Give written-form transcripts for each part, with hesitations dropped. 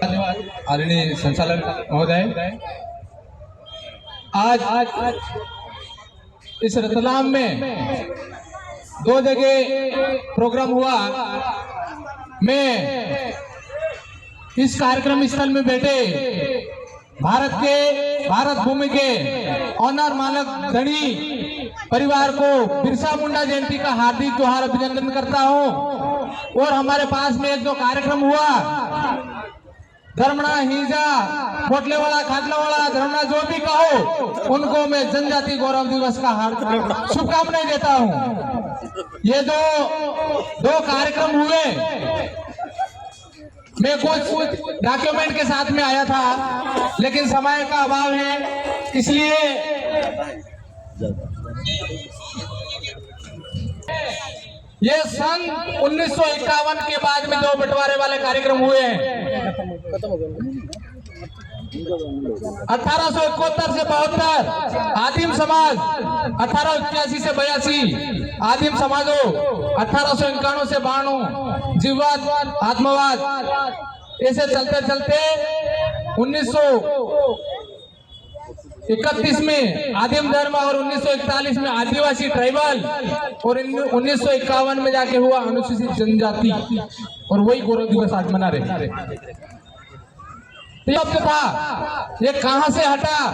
आदरणीय संचालक महोदय, आज इस रतलाम में 2 जगह प्रोग्राम हुआ। मैं इस कार्यक्रम स्थल में बैठे भारत भूमि के ऑनर मानक धनी परिवार को बिरसा मुंडा जयंती का हार्दिक त्योहार अभिनंदन करता हूं। और हमारे पास में एक जो कार्यक्रम हुआ, धर्मना हिंसा पोटले वाला खाटला वाला धर्मना जो भी कहो, उनको मैं जनजाति गौरव दिवस का हार्दिक शुभकामनाएं देता हूं। ये दो कार्यक्रम हुए, मैं कुछ डॉक्यूमेंट के साथ में आया था, लेकिन समय का अभाव है, इसलिए ये सन 1951 के बाद में 2 बंटवारे वाले कार्यक्रम हुए हैं। 1871 से 72 आदिम समाज, 1881 से 82 आदिम समाजों, 1891 से 92 जीववाद आत्मवाद, ऐसे चलते चलते 1931 में आदिम धर्म और 1941 में आदिवासी ट्राइबल और 1951 में जाके हुआ अनुसूचित जनजाति, और वही गौरव दिवस आज मना रहे। ये था, ये कहां से हटा,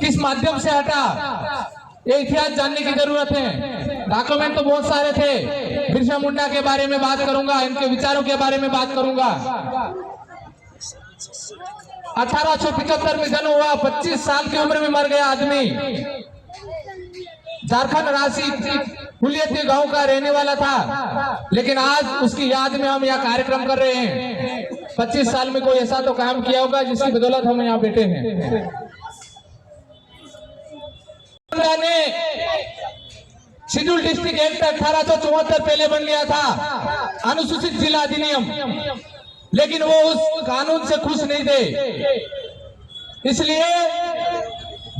किस माध्यम से हटा, ये इतिहास जानने की जरूरत है। डॉक्यूमेंट तो बहुत सारे थे, बिरसा मुंडा के बारे में बात करूंगा, इनके विचारों के बारे में बात करूंगा। 1875 में जन्म हुआ, 25 साल की उम्र में मर गया आदमी। झारखंड राशि हुलियती गांव का रहने वाला था, लेकिन आज उसकी याद में हम यह कार्यक्रम कर रहे हैं। 25 साल में कोई ऐसा तो काम किया होगा जिसकी बदौलत हम यहाँ बैठे हैं। ने शेड्यूल डिस्ट्रिक्ट एक्ट 1874 पहले बन गया था, अनुसूचित जिला अधिनियम, लेकिन वो उस कानून से खुश नहीं थे, इसलिए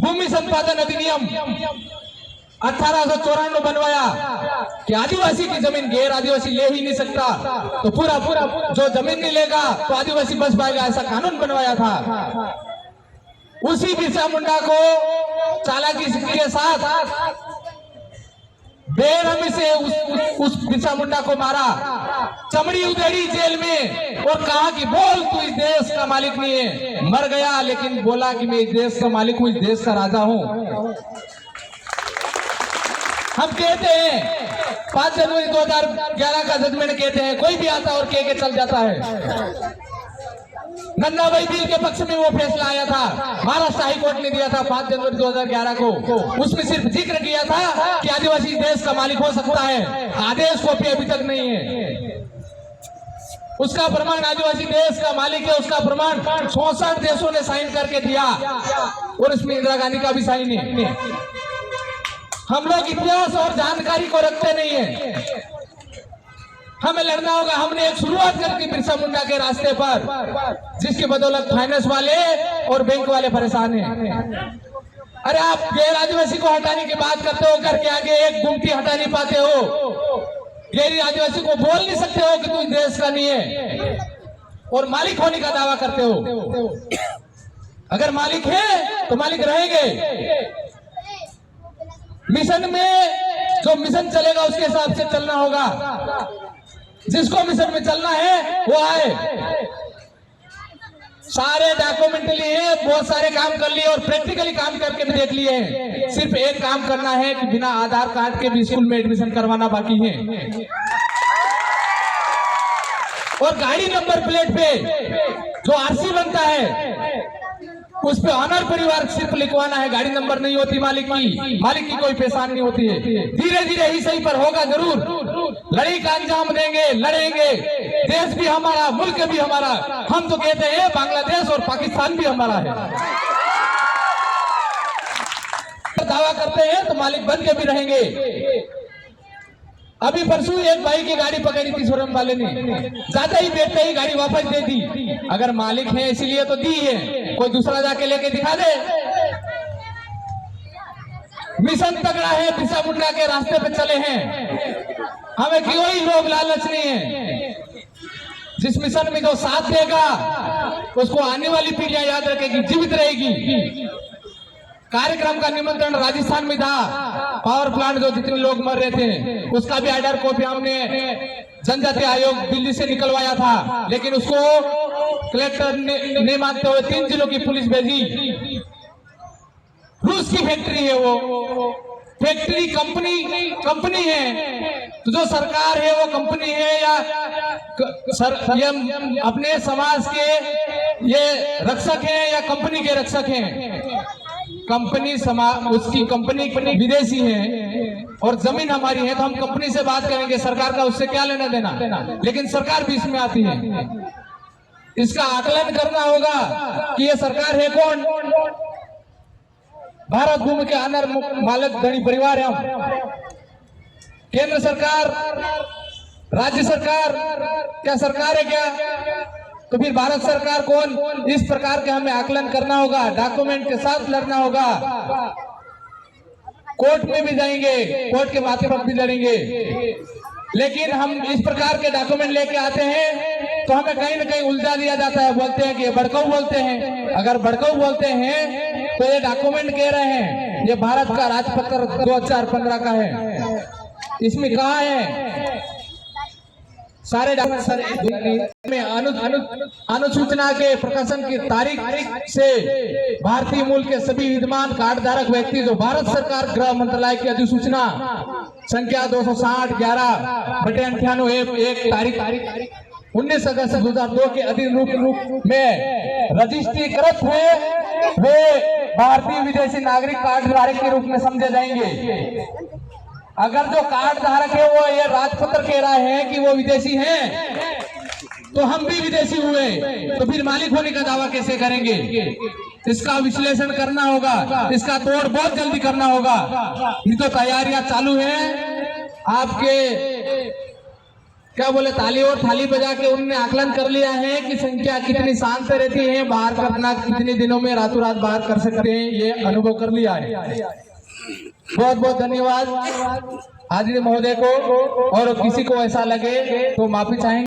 भूमि संपादन अधिनियम 1894 बनवाया कि आदिवासी की जमीन गैर आदिवासी ले ही नहीं सकता, तो पूरा जो जमीन नहीं लेगा तो आदिवासी बच पाएगा, ऐसा कानून बनवाया था। उसी बिरसा मुंडा को चालाकी के साथ बेरहमी से उस बिरसा मुंडा को मारा, चमड़ी उधेड़ी जेल में, और कहा कि बोल तू इस देश का मालिक नहीं है। मर गया, लेकिन बोला कि मैं इस देश का मालिक हूं, इस देश का राजा हूं। हम कहते हैं 5 जनवरी 2011 का जजमेंट कहते हैं, कोई भी आता और कह के चल जाता है। नन्ना भाई बिल के पक्ष में वो फैसला आया था, महाराष्ट्र हाई कोर्ट ने दिया था 5 जनवरी 2011 को। उसमें सिर्फ जिक्र किया था कि आदिवासी देश का मालिक हो सकता है, आदेश कॉपी अभी तक नहीं है। उसका प्रमाण आदिवासी देश का मालिक है, उसका प्रमाण 64 देशों ने साइन करके दिया, और इसमें इंदिरा गांधी का भी साइन है। हम लोग इतिहास और जानकारी को रखते नहीं है, हमें लड़ना होगा। हमने एक शुरुआत कर दी बिरसा मुंडा के रास्ते पर, जिसकी बदौलत फाइनेंस वाले और बैंक वाले परेशान हैं। अरे आप गैर आदिवासी को हटाने की बात करते हो, करके आगे एक गुमटी हटा नहीं पाते हो। गैर आदिवासी को बोल नहीं सकते हो कि तू देश का नहीं है, और मालिक होने का दावा करते हो। अगर मालिक है तो मालिक रहेंगे। मिशन में जो मिशन चलेगा उसके हिसाब से चलना होगा। जिसको मिशन में चलना है वो आए। सारे डॉक्यूमेंट लिए, बहुत सारे काम कर लिए, और प्रैक्टिकली काम करके भी देख लिए हैं। सिर्फ एक काम करना है कि बिना आधार कार्ड के भी स्कूल में एडमिशन करवाना बाकी है। और गाड़ी नंबर प्लेट पे जो आरसी बनता है उस पे ऑनर परिवार सिर्फ लिखवाना है, गाड़ी नंबर नहीं होती मालिक की कोई पहचान नहीं होती है। धीरे धीरे ही सही पर होगा जरूर। लड़ाई का अंजाम देंगे, लड़ेंगे। देश भी हमारा, मुल्क भी हमारा। हम तो कहते हैं बांग्लादेश और पाकिस्तान भी हमारा है। दावा करते हैं तो मालिक बन के भी रहेंगे। अभी परसों एक भाई की गाड़ी पकड़ी थी शोरूम वाले ने, ज्यादा ही बैठते ही गाड़ी वापस दे दी। अगर मालिक है इसीलिए तो दी है, कोई दूसरा जाके लेके दिखा दे। मिशन तगड़ा है, बिरसा मुंडा के रास्ते पे चले हैं, हमें कोई लोभ लालच नहीं है। जिस मिशन में जो साथ देगा उसको आने वाली पीढ़ियां याद रखेगी, जीवित रहेगी। कार्यक्रम का निमंत्रण राजस्थान में था, पावर प्लांट जो जितने लोग मर रहे थे उसका भी ऑर्डर कॉपी हमने जनजातीय आयोग दिल्ली से निकलवाया था, लेकिन उसको कलेक्टर ने नहीं मानते हुए 3 जिलों की पुलिस भेजी। रूस की फैक्ट्री है, वो फैक्ट्री कंपनी है, तो जो सरकार है वो कंपनी है या ये अपने समाज के ये रक्षक हैं या कंपनी के रक्षक हैं? कंपनी उसकी कंपनी विदेशी है और जमीन हमारी है, तो हम कंपनी से बात करेंगे, सरकार का उससे क्या लेना देना। लेकिन सरकार भी इसमें आती है। इसका आकलन करना होगा कि ये सरकार है कौन। भारत भूमि के अनर मालिक धनी परिवार है हम। केंद्र सरकार, राज्य सरकार क्या सरकार है क्या? तो फिर भारत सरकार कौन? इस प्रकार के हमें आकलन करना होगा, डॉक्यूमेंट के साथ लड़ना होगा। कोर्ट में भी जाएंगे, कोर्ट के माथे पर भी लड़ेंगे, लेकिन हम इस प्रकार के डॉक्यूमेंट लेके आते हैं तो हमें कहीं न कहीं उलझा दिया जाता है। बोलते हैं कि भड़काऊ बोलते हैं। अगर भड़काऊ बोलते हैं तो ये डॉक्यूमेंट कह रहे हैं ये भारत का राजपत्र 2015 का है, इसमें कहा है सारे में अनुसूचना के प्रकाशन की तारीख से भारतीय मूल के सभी विद्यमान कार्ड धारक व्यक्ति जो भारत सरकार गृह मंत्रालय की अधिसूचना संख्या 260/11/98 तारीख 19 अगस्त 2002 के अधीन रूप में रजिस्ट्रीकृत हुए वे भारतीय विदेशी नागरिक कार्ड धारक के रूप में समझे जाएंगे। अगर जो कार्ड धारक है वो ये राजपत्र कह रहा है कि वो विदेशी हैं, तो हम भी विदेशी हुए, तो फिर मालिक होने का दावा कैसे करेंगे? इसका विश्लेषण करना होगा, इसका तोड़ बहुत जल्दी करना होगा। ये तो तैयारियां चालू हैं। आपके क्या बोले ताली और थाली बजा के उन्होंने आकलन कर लिया है कि संख्या कितनी शांत रहती है, बाहर करना कितने दिनों में रातों रात बाहर कर सकते हैं, ये अनुभव कर लिया है। बहुत बहुत धन्यवाद हाजिर महोदय को, और किसी को ऐसा लगे तो माफी चाहेंगे।